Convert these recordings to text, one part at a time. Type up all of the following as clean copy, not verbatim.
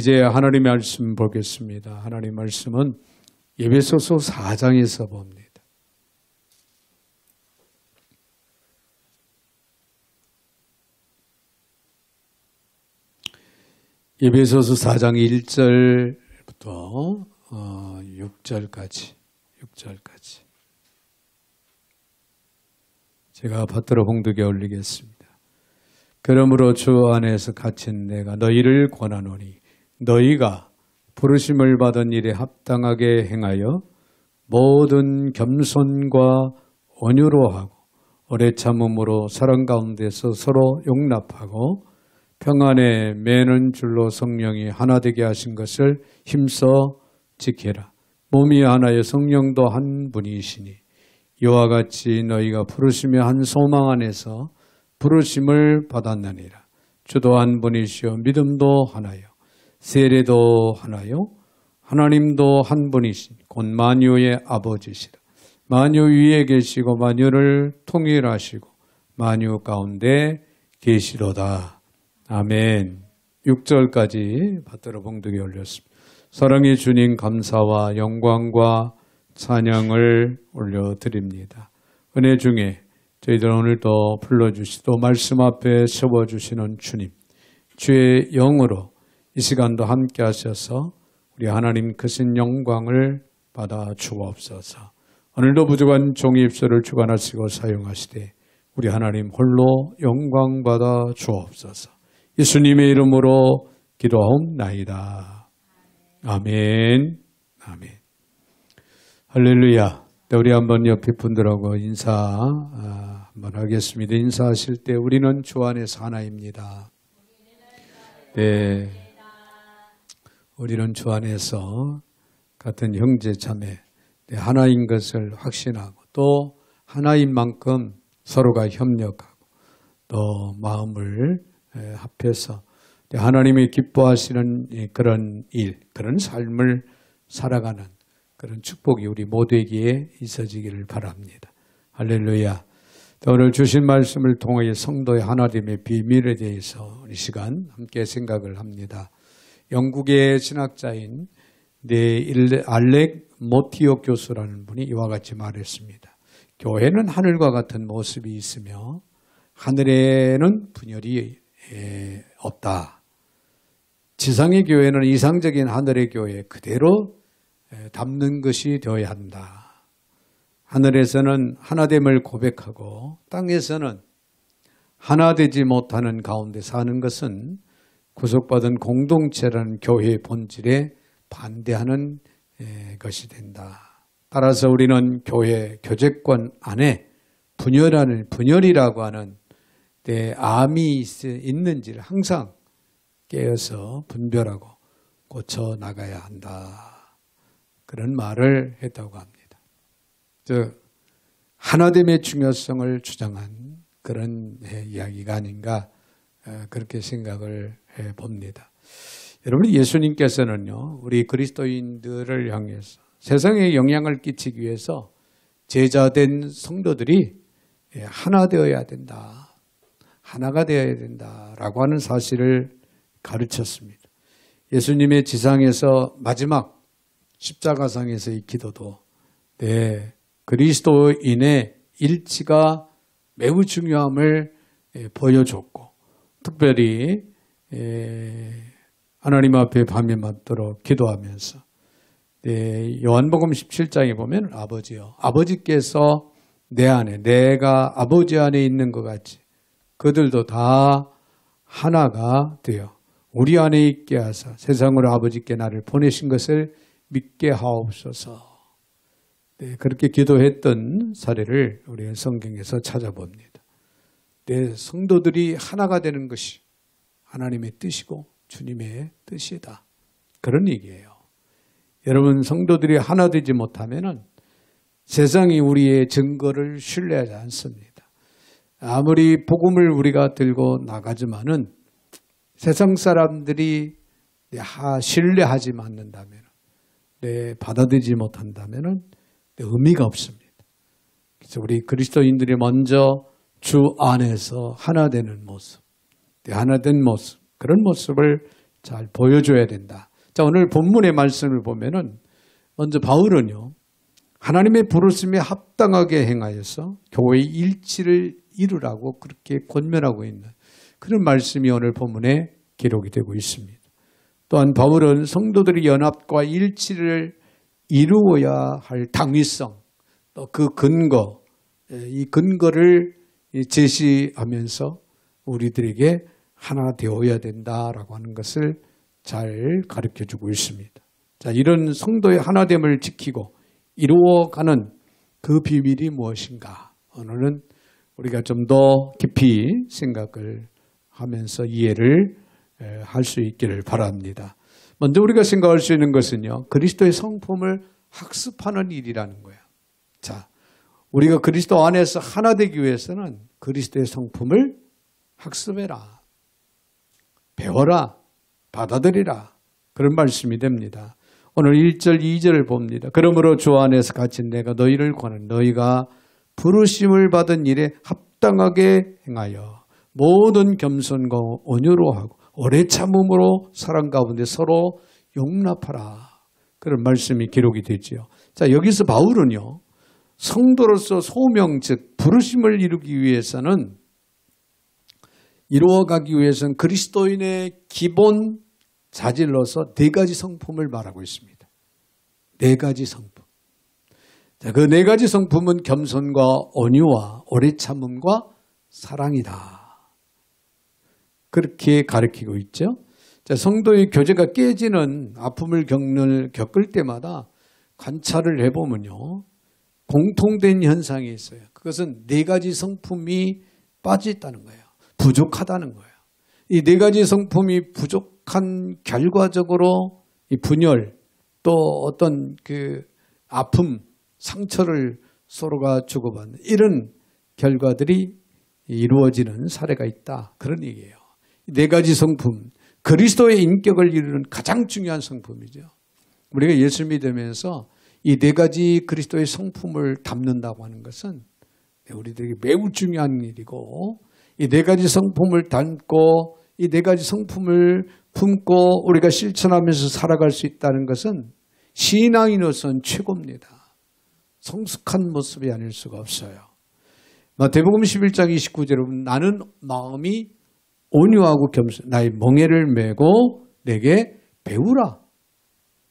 이제 하나님의 말씀 보겠습니다. 하나님의 말씀은 에베소서 4장에서 봅니다. 에베소서 4장 1절부터 6절까지 제가 받들어 봉독에 올리겠습니다. 그러므로 주 안에서 갇힌 내가 너희를 권하노니 너희가 부르심을 받은 일에 합당하게 행하여 모든 겸손과 온유로 하고 오래 참음으로 사랑 가운데서 서로 용납하고 평안에 매는 줄로 성령이 하나 되게 하신 것을 힘써 지켜라. 몸이 하나여 성령도 한 분이시니 이와 같이 너희가 부르심의 한 소망 안에서 부르심을 받았느니라. 주도 한 분이시요 믿음도 하나요 세례도 하나요 하나님도 한 분이신 곧 만유의 아버지시라. 만유 위에 계시고 만유를 통일하시고 만유 가운데 계시로다. 아멘. 6절까지 받들어 봉독에 올렸습니다. 사랑의 주님 감사와 영광과 찬양을 올려드립니다. 은혜 중에 저희들 오늘도 불러주시고 말씀 앞에 세워주시는 주님, 주의 영으로 이 시간도 함께 하셔서 우리 하나님 크신 영광을 받아 주옵소서. 오늘도 부족한 종의 입술을 주관하시고 사용하시되 우리 하나님 홀로 영광 받아 주옵소서. 예수님의 이름으로 기도하옵나이다. 아멘. 아멘. 할렐루야. 우리 한번 옆에 분들하고 인사 한번 하겠습니다. 인사하실 때 우리는 주 안에서 하나입니다. 네. 우리는 주 안에서 같은 형제 자매 하나인 것을 확신하고 또 하나인 만큼 서로가 협력하고 또 마음을 합해서 하나님이 기뻐하시는 그런 일, 그런 삶을 살아가는 그런 축복이 우리 모두에게 있어지기를 바랍니다. 할렐루야. 오늘 주신 말씀을 통해 성도의 하나됨의 비밀에 대해서 이 시간 함께 생각을 합니다. 영국의 신학자인 알렉 모티오 교수라는 분이 이와 같이 말했습니다. 교회는 하늘과 같은 모습이 있으며 하늘에는 분열이 없다. 지상의 교회는 이상적인 하늘의 교회 그대로 담는 것이 되어야 한다. 하늘에서는 하나됨을 고백하고 땅에서는 하나되지 못하는 가운데 사는 것은 구속받은 공동체라는 교회의 본질에 반대하는 것이 된다. 따라서 우리는 교회 교제권 안에 분열이라고 하는 암이 있는지를 항상 깨어서 분별하고 고쳐 나가야 한다. 그런 말을 했다고 합니다. 하나됨의 중요성을 주장한 그런 이야기가 아닌가 그렇게 생각을 해봅니다. 여러분 예수님께서는요 우리 그리스도인들을 향해서 세상에 영향을 끼치기 위해서 제자된 성도들이 하나 되어야 된다. 하나가 되어야 된다라고 하는 사실을 가르쳤습니다. 예수님의 지상에서 마지막 십자가상에서의 기도도 그리스도인의 일치가 매우 중요함을 보여줬고 특별히 하나님 앞에 밤에 맞도록 기도하면서 요한복음 17장에 보면 아버지요 아버지께서 내 안에 내가 아버지 안에 있는 것 같이 그들도 다 하나가 되어 우리 안에 있게 하사 세상으로 아버지께 나를 보내신 것을 믿게 하옵소서. 그렇게 기도했던 사례를 우리 성경에서 찾아봅니다. 성도들이 하나가 되는 것이 하나님의 뜻이고 주님의 뜻이다. 그런 얘기예요. 여러분 성도들이 하나 되지 못하면 세상이 우리의 증거를 신뢰하지 않습니다. 아무리 복음을 우리가 들고 나가지만은 세상 사람들이 신뢰하지 않는다면 받아들이지 못한다면 의미가 없습니다. 그래서 우리 그리스도인들이 먼저 주 안에서 하나 되는 모습, 하나 된 모습, 그런 모습을 잘 보여줘야 된다. 자, 오늘 본문의 말씀을 보면은 먼저 바울은요, 하나님의 부르심에 합당하게 행하여서 교회의 일치를 이루라고 그렇게 권면하고 있는 그런 말씀이 오늘 본문에 기록이 되고 있습니다. 또한 바울은 성도들의 연합과 일치를 이루어야 할 당위성, 또 그 근거, 이 근거를 제시하면서 우리들에게 하나 되어야 된다라고 하는 것을 잘 가르쳐주고 있습니다. 자, 이런 성도의 하나됨을 지키고 이루어가는 그 비밀이 무엇인가? 오늘은 우리가 좀 더 깊이 생각을 하면서 이해를 할 수 있기를 바랍니다. 먼저 우리가 생각할 수 있는 것은요, 그리스도의 성품을 학습하는 일이라는 거예요. 자, 우리가 그리스도 안에서 하나 되기 위해서는 그리스도의 성품을 학습해라, 배워라, 받아들이라, 그런 말씀이 됩니다. 오늘 1절, 2절을 봅니다. 그러므로 주 안에서 갇힌 내가 너희를 권하는 너희가 부르심을 받은 일에 합당하게 행하여 모든 겸손과 온유로 하고 오래 참음으로 사랑 가운데 서로 용납하라. 그런 말씀이 기록이 되지요. 자, 여기서 바울은요, 성도로서 소명, 즉 부르심을 이루기 위해서는 이루어가기 위해서는 그리스도인의 기본 자질로서 4가지 성품을 말하고 있습니다. 4가지 성품. 자, 그 4가지 성품은 겸손과 온유와 오래 참음과 사랑이다. 그렇게 가르치고 있죠. 자, 성도의 교제가 깨지는 아픔을 겪을 때마다 관찰을 해보면요, 공통된 현상이 있어요. 그것은 4가지 성품이 빠져 있다는 거예요. 부족하다는 거예요. 이 4가지 성품이 부족한 결과적으로 이 분열, 또 어떤 그 아픔, 상처를 서로가 주고받는 이런 결과들이 이루어지는 사례가 있다. 그런 얘기예요. 4가지 성품, 그리스도의 인격을 이루는 가장 중요한 성품이죠. 우리가 예수 믿으면서 이 4가지 그리스도의 성품을 담는다고 하는 것은 우리들에게 매우 중요한 일이고, 이 4가지 성품을 담고 이 4가지 성품을 품고 우리가 실천하면서 살아갈 수 있다는 것은 신앙인으로서는 최고입니다. 성숙한 모습이 아닐 수가 없어요. 마태복음 11장 29절에 보면 나는 마음이 온유하고 겸손, 나의 멍에를 메고 내게 배우라.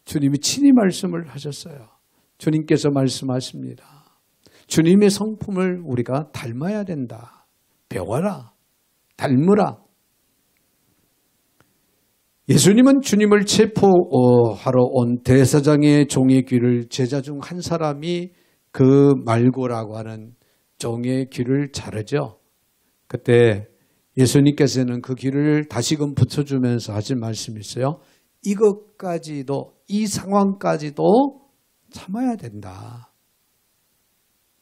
주님이 친히 말씀을 하셨어요. 주님께서 말씀하십니다. 주님의 성품을 우리가 닮아야 된다. 배워라. 닮으라. 예수님은 주님을 체포하러 온 대사장의 종의 귀를 제자 중 한 사람이 그 말고라고 하는 종의 귀를 자르죠. 그때 예수님께서는 그 귀를 다시금 붙여주면서 하신 말씀이 있어요. 이것까지도, 이 상황까지도 참아야 된다.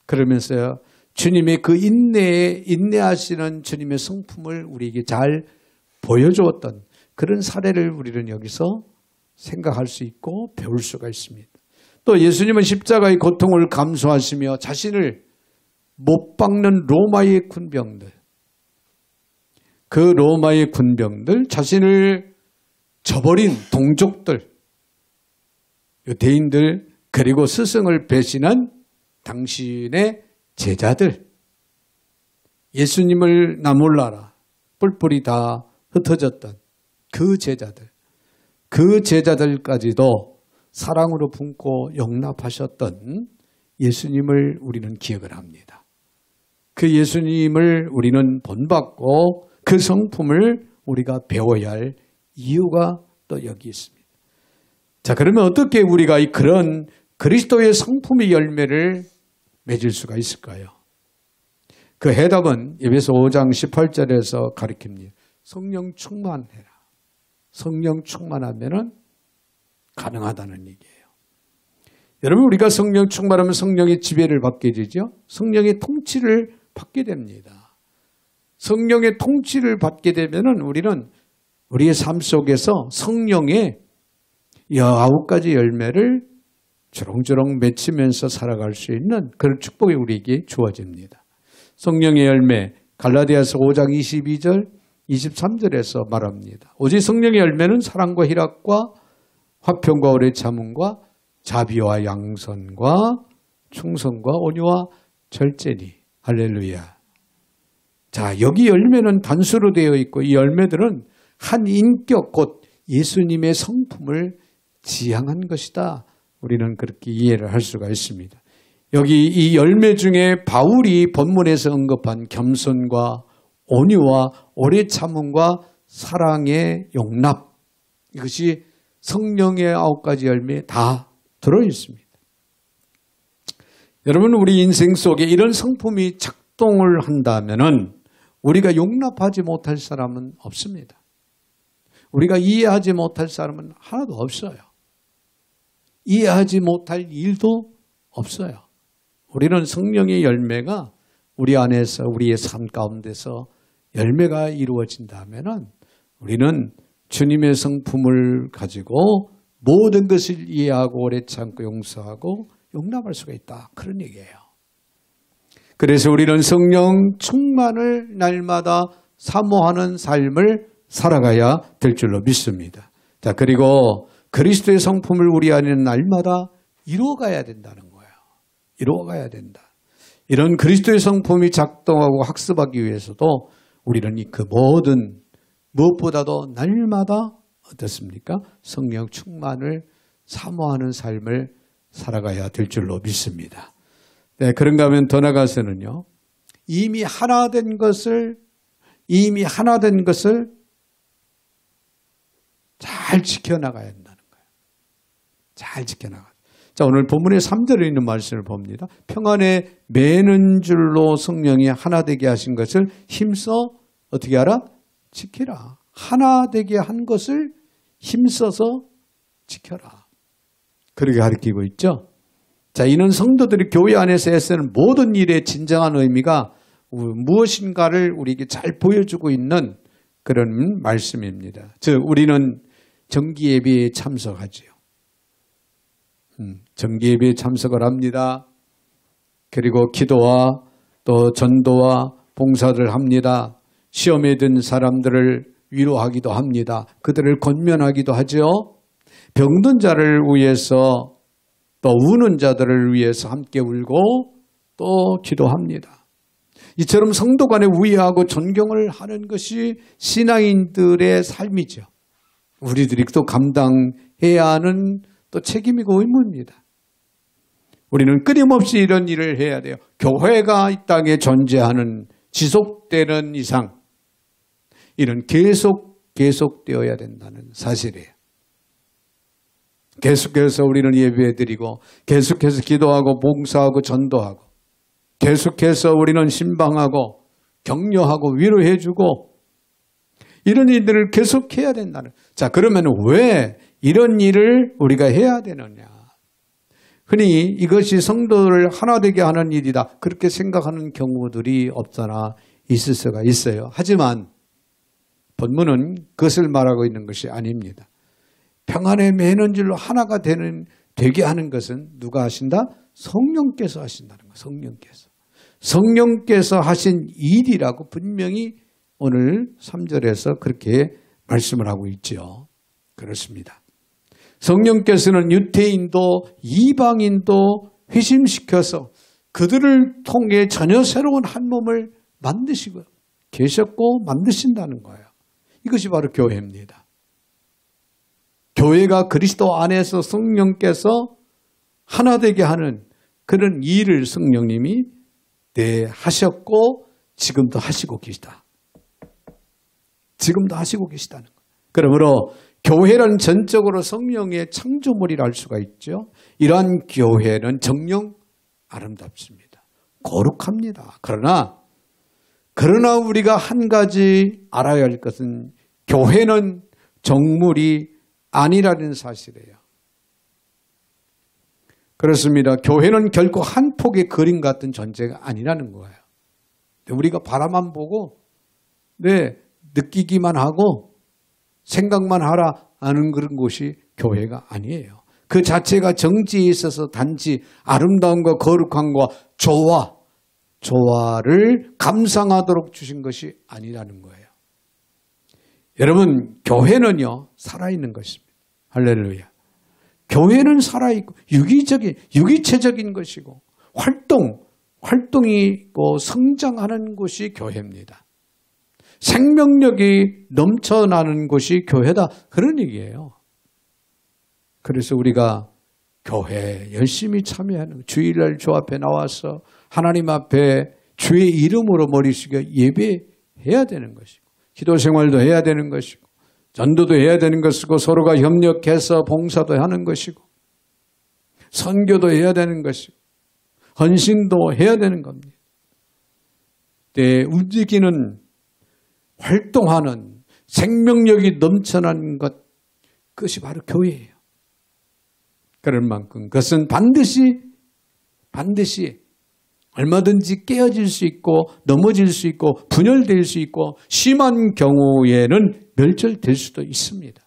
그러면서요, 주님의 그 인내하시는 주님의 성품을 우리에게 잘 보여주었던 그런 사례를 우리는 여기서 생각할 수 있고 배울 수가 있습니다. 또 예수님은 십자가의 고통을 감수하시며 자신을 못 박는 로마의 군병들, 그 로마의 군병들, 자신을 저버린 동족들, 유대인들, 그리고 스승을 배신한 당신의 제자들, 예수님을 나 몰라라 뿔뿔이 다 흩어졌던 그 제자들까지도 사랑으로 품고 용납하셨던 예수님을 우리는 기억을 합니다. 그 예수님을 우리는 본받고 그 성품을 우리가 배워야 할 이유가 또 여기 있습니다. 자, 그러면 어떻게 우리가 그런 그리스도의 성품의 열매를 맺을 수가 있을까요? 그 해답은 에베소 5장 18절에서 가르칩니다. 성령 충만해라. 성령 충만하면은 가능하다는 얘기예요. 여러분, 우리가 성령 충만하면 성령의 지배를 받게 되죠. 성령의 통치를 받게 됩니다. 성령의 통치를 받게 되면은 우리는 우리의 삶 속에서 성령의 19가지 열매를 주렁주렁 맺히면서 살아갈 수 있는 그런 축복이 우리에게 주어집니다. 성령의 열매, 갈라디아서 5장 22절, 23절에서 말합니다. 오직 성령의 열매는 사랑과 희락과 화평과 오래 참음과 자비와 양선과 충성과 온유와 절제니. 할렐루야. 자, 여기 열매는 단수로 되어 있고 이 열매들은 한 인격 곧 예수님의 성품을 지향한 것이다. 우리는 그렇게 이해를 할 수가 있습니다. 여기 이 열매 중에 바울이 본문에서 언급한 겸손과 온유와 오래 참음과 사랑의 용납, 이것이 성령의 9가지 열매에 다 들어있습니다. 여러분, 우리 인생 속에 이런 성품이 작동을 한다면은 우리가 용납하지 못할 사람은 없습니다. 우리가 이해하지 못할 사람은 하나도 없어요. 이해하지 못할 일도 없어요. 우리는 성령의 열매가 우리 안에서 우리의 삶 가운데서 열매가 이루어진다면은 우리는 주님의 성품을 가지고 모든 것을 이해하고 오래 참고 용서하고 용납할 수가 있다. 그런 얘기예요. 그래서 우리는 성령 충만을 날마다 사모하는 삶을 살아가야 될 줄로 믿습니다. 자, 그리고 그리스도의 성품을 우리 안에 날마다 이루어가야 된다는 거예요. 이루어가야 된다. 이런 그리스도의 성품이 작동하고 학습하기 위해서도 우리는 그 모든 무엇보다도 날마다 어떻습니까? 성령 충만을 사모하는 삶을 살아가야 될 줄로 믿습니다. 네, 그런가 하면 더 나아가서는요. 이미 하나 된 것을 잘 지켜나가야 한다는 거예요. 잘 지켜나가야. 자, 오늘 본문의 3절에 있는 말씀을 봅니다. 평안에 매는 줄로 성령이 하나 되게 하신 것을 힘써 어떻게 하라? 지키라. 하나 되게 한 것을 힘써서 지켜라. 그렇게 가르치고 있죠. 자, 이는 성도들이 교회 안에서 애쓰는 모든 일의 진정한 의미가 무엇인가를 우리에게 잘 보여주고 있는 그런 말씀입니다. 즉, 우리는 정기예배에 참석하지요. 정기예배에 참석을 합니다. 그리고 기도와 또 전도와 봉사를 합니다. 시험에 든 사람들을 위로하기도 합니다. 그들을 권면하기도 하죠. 병든 자를 위해서 또 우는 자들을 위해서 함께 울고 또 기도합니다. 이처럼 성도 간에 우애하고 존경을 하는 것이 신앙인들의 삶이죠. 우리들이 또 감당해야 하는 또 책임이고 의무입니다. 우리는 끊임없이 이런 일을 해야 돼요. 교회가 이 땅에 존재하는 지속되는 이상 이는 계속되어야 된다는 사실이에요. 계속해서 우리는 예배드리고 계속해서 기도하고 봉사하고 전도하고 계속해서 우리는 신방하고 격려하고 위로해주고 이런 일들을 계속해야 된다는. 자, 그러면 왜 이런 일을 우리가 해야 되느냐. 흔히 이것이 성도를 하나 되게 하는 일이다. 그렇게 생각하는 경우들이 없잖아 있을 수가 있어요. 하지만 본문은 그것을 말하고 있는 것이 아닙니다. 평안에 매는 줄로 하나가 되게 하는 것은 누가 하신다? 성령께서 하신다는 거예요. 성령께서 하신 일이라고 분명히 오늘 3절에서 그렇게 말씀을 하고 있죠. 그렇습니다. 성령께서는 유대인도 이방인도 회심시켜서 그들을 통해 전혀 새로운 한 몸을 만드시고 계셨고 만드신다는 거예요. 이것이 바로 교회입니다. 교회가 그리스도 안에서 성령께서 하나 되게 하는 그런 일을 성령님이 하셨고 지금도 하시고 계시다. 지금도 하시고 계시다는 거예요. 그러므로 교회는 전적으로 성령의 창조물이라 할 수가 있죠. 이러한 교회는 정녕 아름답습니다. 거룩합니다. 그러나 우리가 한 가지 알아야 할 것은 교회는 정물이 아니라는 사실이에요. 그렇습니다. 교회는 결코 한 폭의 그림 같은 존재가 아니라는 거예요. 우리가 바라만 보고 느끼기만 하고 생각만 하라 하는 그런 곳이 교회가 아니에요. 그 자체가 정지에 있어서 단지 아름다움과 거룩함과 조화를 감상하도록 주신 것이 아니라는 거예요. 여러분, 교회는요, 살아있는 것입니다. 할렐루야. 교회는 살아있고, 유기체적인 것이고, 활동이 성장하는 곳이 교회입니다. 생명력이 넘쳐나는 곳이 교회다. 그런 얘기예요. 그래서 우리가 교회 열심히 참여하는, 주일날 주 앞에 나와서 하나님 앞에 주의 이름으로 머리 숙여 예배해야 되는 것이고, 기도 생활도 해야 되는 것이고, 전도도 해야 되는 것이고, 서로가 협력해서 봉사도 하는 것이고, 선교도 해야 되는 것이고, 헌신도 해야 되는 겁니다. 움직이는, 활동하는 생명력이 넘쳐나는 것, 그것이 바로 교회예요. 그럴 만큼 그것은 반드시 얼마든지 깨어질 수 있고 넘어질 수 있고 분열될 수 있고 심한 경우에는 멸절될 수도 있습니다.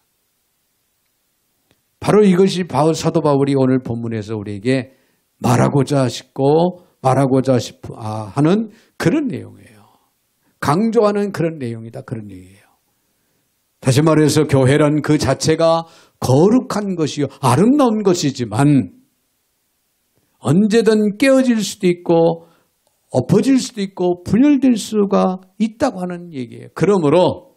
바로 이것이 사도 바울이 오늘 본문에서 우리에게 말하고자 하는 그런 내용이에요. 강조하는 그런 내용이다. 그런 얘기예요. 다시 말해서 교회란 그 자체가 거룩한 것이요 아름다운 것이지만 언제든 깨어질 수도 있고 엎어질 수도 있고 분열될 수가 있다고 하는 얘기예요. 그러므로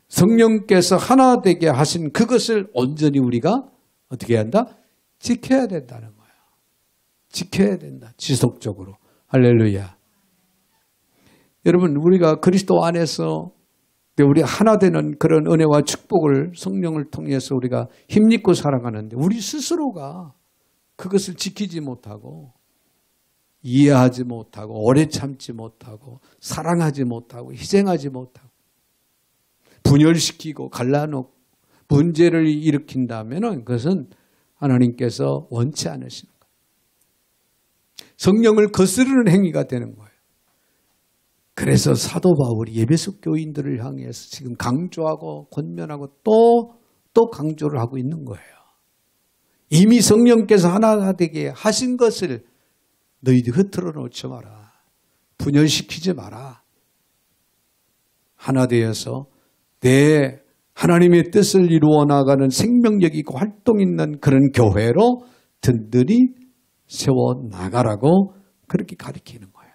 성령께서 하나 되게 하신 그것을 온전히 우리가 어떻게 해야 한다? 지켜야 된다는 거예요. 지켜야 된다. 지속적으로. 할렐루야. 여러분, 우리가 그리스도 안에서 우리 하나 되는 그런 은혜와 축복을 성령을 통해서 우리가 힘입고 살아가는데 우리 스스로가 그것을 지키지 못하고 이해하지 못하고 오래 참지 못하고 사랑하지 못하고 희생하지 못하고 분열시키고 갈라놓고 문제를 일으킨다면 그것은 하나님께서 원치 않으시는 거예요. 성령을 거스르는 행위가 되는 거예요. 그래서 사도 바울이 에베소 교인들을 향해서 지금 강조하고 권면하고 또 강조를 하고 있는 거예요. 이미 성령께서 하나 되게 하신 것을 너희들 흐트러 놓지 마라. 분열시키지 마라. 하나 되어서 내 하나님의 뜻을 이루어 나가는 생명력 있고 활동 있는 그런 교회로 든든히 세워나가라고 그렇게 가르치는 거예요.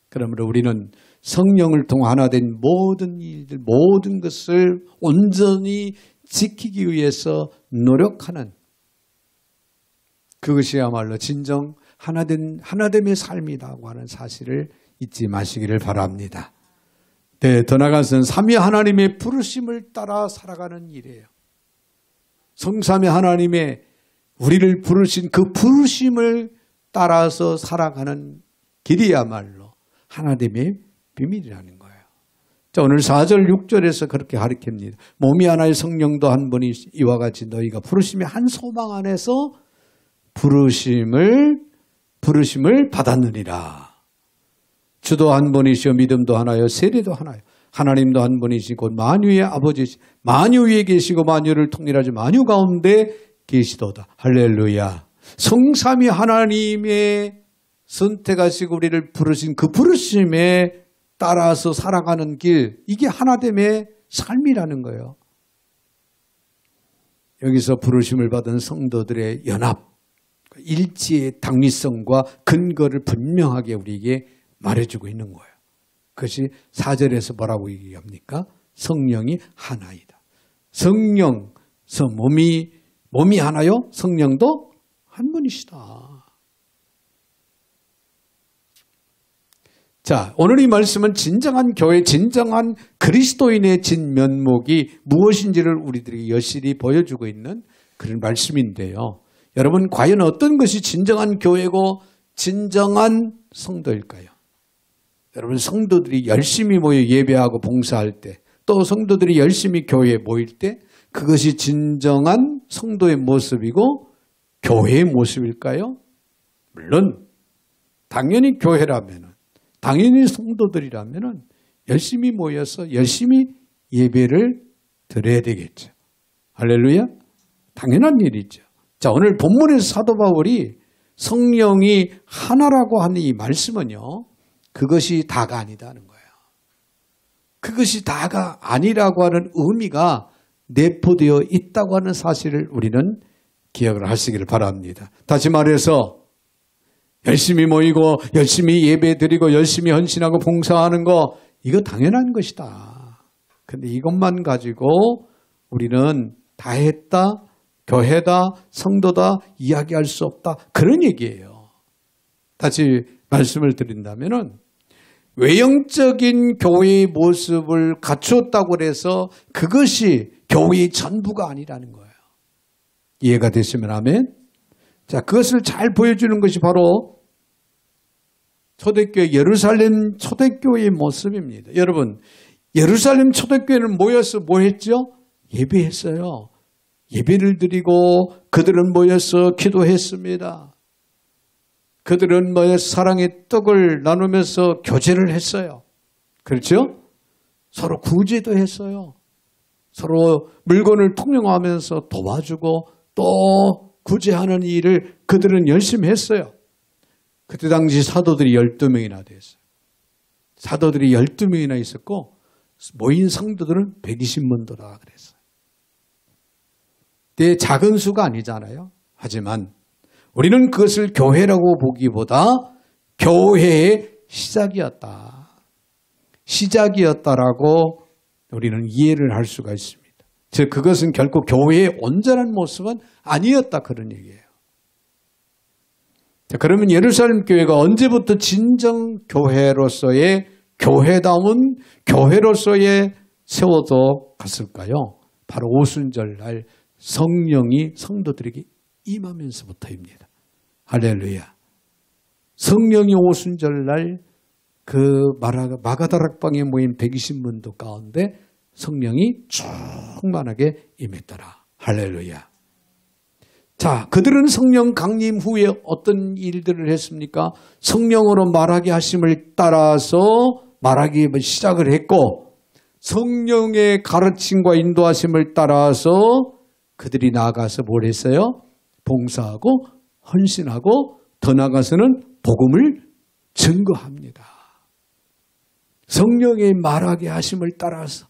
그러므로 우리는 성령을 통해 하나 된 모든 일들, 모든 것을 온전히 지키기 위해서 노력하는 그것이야말로 진정 하나됨의 삶이라고 하는 사실을 잊지 마시기를 바랍니다. 네, 더 나아가서는 삼위 하나님의 부르심을 따라 살아가는 일이에요. 성삼위 하나님의 우리를 부르신 그 부르심을 따라서 살아가는 길이야말로 하나됨의 비밀이라는 거예요. 자, 오늘 4절 6절에서 그렇게 가르칩니다. 몸이 하나의 성령도 한 분이 이와 같이 너희가 부르심의 한 소망 안에서 부르심을 받았느니라. 주도 한 분이시요 믿음도 하나요 세례도 하나요. 하나님도 한 분이시고 만유의 아버지시 만유 위에 계시고 만유를 통일하지 만유 가운데 계시도다. 할렐루야. 성삼위 하나님의 선택하시고 우리를 부르신 그 부르심에 따라서 살아가는 길, 이게 하나됨의 삶이라는 거예요. 여기서 부르심을 받은 성도들의 연합, 일치의 당위성과 근거를 분명하게 우리에게 말해주고 있는 거예요. 그것이 4절에서 뭐라고 얘기합니까? 성령이 하나이다. 몸이 하나요? 성령도 한 분이시다. 자, 오늘 이 말씀은 진정한 교회, 진정한 그리스도인의 진면목이 무엇인지를 우리들에게 여실히 보여주고 있는 그런 말씀인데요. 여러분, 과연 어떤 것이 진정한 교회고 진정한 성도일까요? 여러분, 성도들이 열심히 모여 예배하고 봉사할 때, 또 성도들이 열심히 교회에 모일 때 그것이 진정한 성도의 모습이고 교회의 모습일까요? 물론 당연히 교회라면, 당연히 성도들이라면 열심히 모여서 열심히 예배를 드려야 되겠죠. 할렐루야? 당연한 일이죠. 자, 오늘 본문에서 사도 바울이 성령이 하나라고 하는 이 말씀은요, 그것이 다가 아니다는 거예요. 그것이 다가 아니라고 하는 의미가 내포되어 있다고 하는 사실을 우리는 기억을 하시기를 바랍니다. 다시 말해서 열심히 모이고 열심히 예배드리고 열심히 헌신하고 봉사하는 거 이거 당연한 것이다. 근데 이것만 가지고 우리는 다 했다, 교회다, 성도다 이야기할 수 없다. 그런 얘기예요. 다시 말씀을 드린다면은 외형적인 교회의 모습을 갖추었다고 해서 그것이 교회의 전부가 아니라는 거예요. 이해가 되시면 아멘. 자, 그것을 잘 보여주는 것이 바로 초대교회, 예루살렘 초대교회의 모습입니다. 여러분, 예루살렘 초대교회는 모여서 뭐 했죠? 예배했어요. 예배를 드리고 그들은 모여서 기도했습니다. 그들은 모여서 사랑의 떡을 나누면서 교제를 했어요. 그렇죠? 서로 구제도 했어요. 서로 물건을 통용하면서 도와주고 또 구제하는 일을 그들은 열심히 했어요. 그때 당시 사도들이 12명이나 됐어요. 사도들이 12명이나 있었고 모인 성도들은 120문도라 그랬어요. 내 작은 수가 아니잖아요. 하지만 우리는 그것을 교회라고 보기보다 교회의 시작이었다. 시작이었다라고 우리는 이해를 할 수가 있습니다. 즉 그것은 결코 교회의 온전한 모습은 아니었다 그런 얘기예요. 자, 그러면 예루살렘 교회가 언제부터 진정 교회로서의 교회다운 교회로서의 세워져 갔을까요? 바로 오순절 날 성령이 성도들에게 임하면서부터입니다. 할렐루야. 성령이 오순절 날 그 마가다락방에 모인 120문도 가운데 성령이 충만하게 임했더라. 할렐루야. 자, 그들은 성령 강림 후에 어떤 일들을 했습니까? 성령으로 말하게 하심을 따라서 말하기 시작을 했고 성령의 가르침과 인도하심을 따라서 그들이 나아가서 뭘 했어요? 봉사하고 헌신하고 더 나아가서는 복음을 증거합니다. 성령의 말하게 하심을 따라서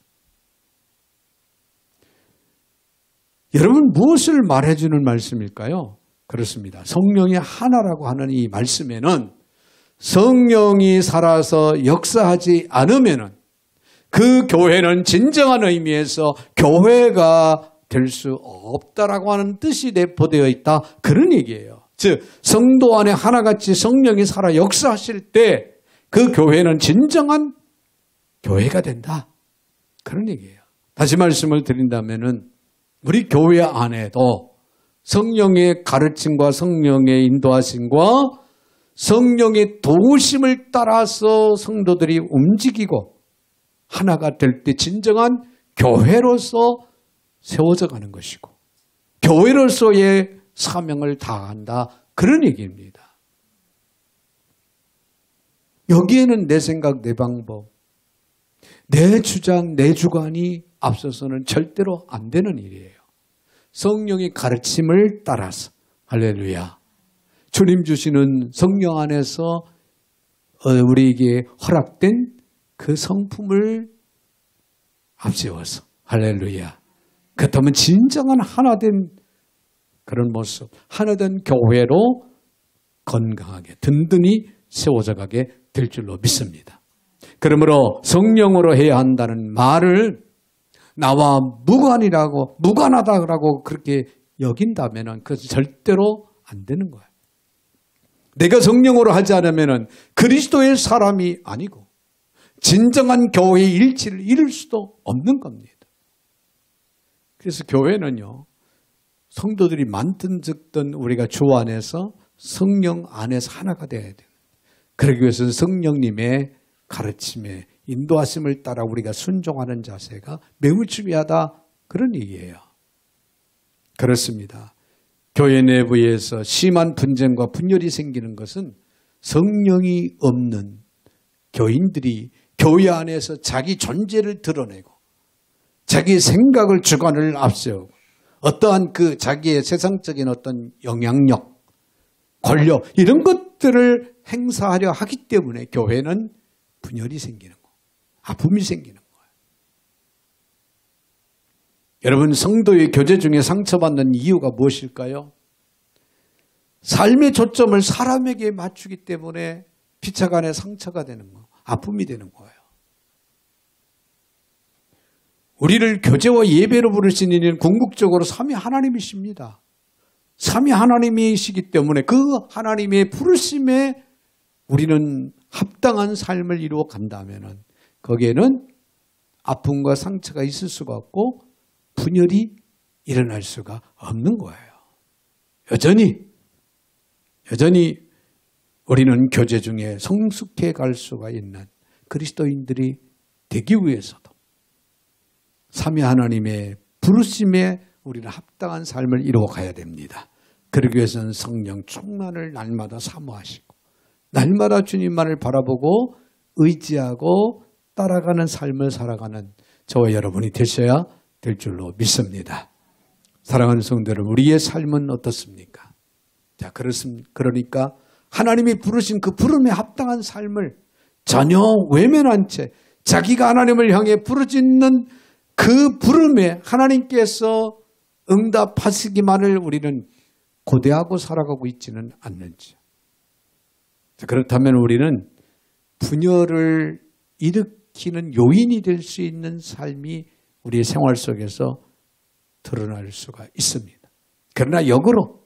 여러분 무엇을 말해주는 말씀일까요? 그렇습니다. 성령이 하나라고 하는 이 말씀에는 성령이 살아서 역사하지 않으면은 그 교회는 진정한 의미에서 교회가 될 수 없다라고 하는 뜻이 내포되어 있다. 그런 얘기예요. 즉 성도 안에 하나같이 성령이 살아 역사하실 때 그 교회는 진정한 교회가 된다. 그런 얘기예요. 다시 말씀을 드린다면은 우리 교회 안에도 성령의 가르침과 성령의 인도하심과 성령의 도우심을 따라서 성도들이 움직이고 하나가 될 때 진정한 교회로서 세워져 가는 것이고 교회로서의 사명을 다한다. 그런 얘기입니다. 여기에는 내 생각, 내 방법, 내 주장, 내 주관이 앞서서는 절대로 안 되는 일이에요. 성령의 가르침을 따라서 할렐루야. 주님 주시는 성령 안에서 우리에게 허락된 그 성품을 앞세워서 할렐루야. 그렇다면 진정한 하나된 그런 모습, 하나된 교회로 건강하게 든든히 세워져 가게 될 줄로 믿습니다. 그러므로 성령으로 해야 한다는 말을 나와 무관하다고 그렇게 여긴다면 그것은 절대로 안 되는 거예요. 내가 성령으로 하지 않으면 그리스도의 사람이 아니고 진정한 교회의 일치를 이룰 수도 없는 겁니다. 그래서 교회는요, 성도들이 많든 적든 우리가 주 안에서 성령 안에서 하나가 되어야 돼요. 그러기 위해서는 성령님의 가르침에 인도하심을 따라 우리가 순종하는 자세가 매우 중요하다. 그런 얘기예요. 그렇습니다. 교회 내부에서 심한 분쟁과 분열이 생기는 것은 성령이 없는 교인들이 교회 안에서 자기 존재를 드러내고 자기 생각을 주관을 앞세우고 어떠한 그 자기의 세상적인 어떤 영향력, 권력 이런 것들을 행사하려 하기 때문에 교회는 분열이 생기는 거예요. 아픔이 생기는 거예요. 여러분, 성도의 교제 중에 상처받는 이유가 무엇일까요? 삶의 초점을 사람에게 맞추기 때문에 피차간에 상처가 되는 거, 아픔이 되는 거예요. 우리를 교제와 예배로 부르신 이는 궁극적으로 삼위 하나님이십니다. 삼위 하나님이시기 때문에 그 하나님의 부르심에 우리는 합당한 삶을 이루어 간다면 거기에는 아픔과 상처가 있을 수가 없고 분열이 일어날 수가 없는 거예요. 여전히 우리는 교제 중에 성숙해 갈 수가 있는 그리스도인들이 되기 위해서도 삼위 하나님의 부르심에 우리는 합당한 삶을 이루어 가야 됩니다. 그러기 위해서는 성령 충만을 날마다 사모하시고 날마다 주님만을 바라보고 의지하고 따라가는 삶을 살아가는 저와 여러분이 되셔야 될 줄로 믿습니다. 사랑하는 성도 여러분, 우리의 삶은 어떻습니까? 자, 그러니까 하나님이 부르신 그 부름에 합당한 삶을 전혀 외면한 채 자기가 하나님을 향해 부르짖는 그 부름에 하나님께서 응답하시기만을 우리는 고대하고 살아가고 있지는 않는지. 그렇다면 우리는 분열을 일으키는 요인이 될 수 있는 삶이 우리의 생활 속에서 드러날 수가 있습니다. 그러나 역으로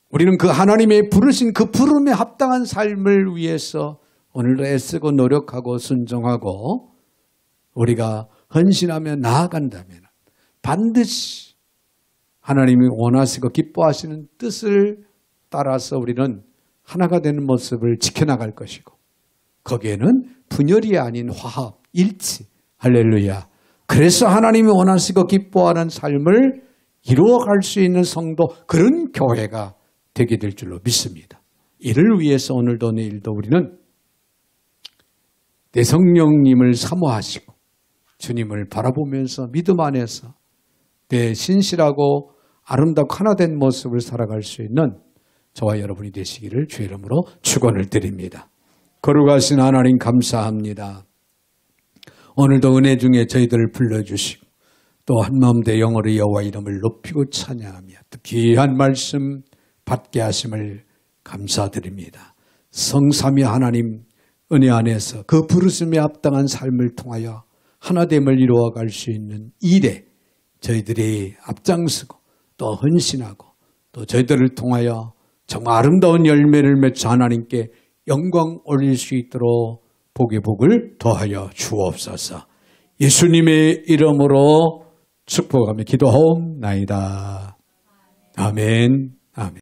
우리는 그 하나님의 부르신 그 부름에 합당한 삶을 위해서 오늘도 애쓰고 노력하고 순종하고 우리가 헌신하며 나아간다면 반드시 하나님이 원하시고 기뻐하시는 뜻을 따라서 우리는 하나가 되는 모습을 지켜나갈 것이고 거기에는 분열이 아닌 화합, 일치, 할렐루야. 그래서 하나님이 원하시고 기뻐하는 삶을 이루어갈 수 있는 성도, 그런 교회가 되게 될 줄로 믿습니다. 이를 위해서 오늘도 내일도 우리는 내 성령님을 사모하시고 주님을 바라보면서 믿음 안에서 내 신실하고 아름답고 하나된 모습을 살아갈 수 있는 저와 여러분이 되시기를 주의 이름으로 축원을 드립니다. 거룩하신 하나님 감사합니다. 오늘도 은혜 중에 저희들을 불러주시고 또 한마음 대 영으로 여호와 이름을 높이고 찬양하며 또 귀한 말씀 받게 하심을 감사드립니다. 성삼위 하나님 은혜 안에서 그 부르심에 합당한 삶을 통하여 하나됨을 이루어갈 수 있는 일에 저희들이 앞장서고 또 헌신하고 또 저희들을 통하여 정말 아름다운 열매를 맺어 하나님께 영광 올릴 수 있도록 복의 복을 더하여 주옵소서. 예수님의 이름으로 축복하며 기도하옵나이다. 아멘. 아멘.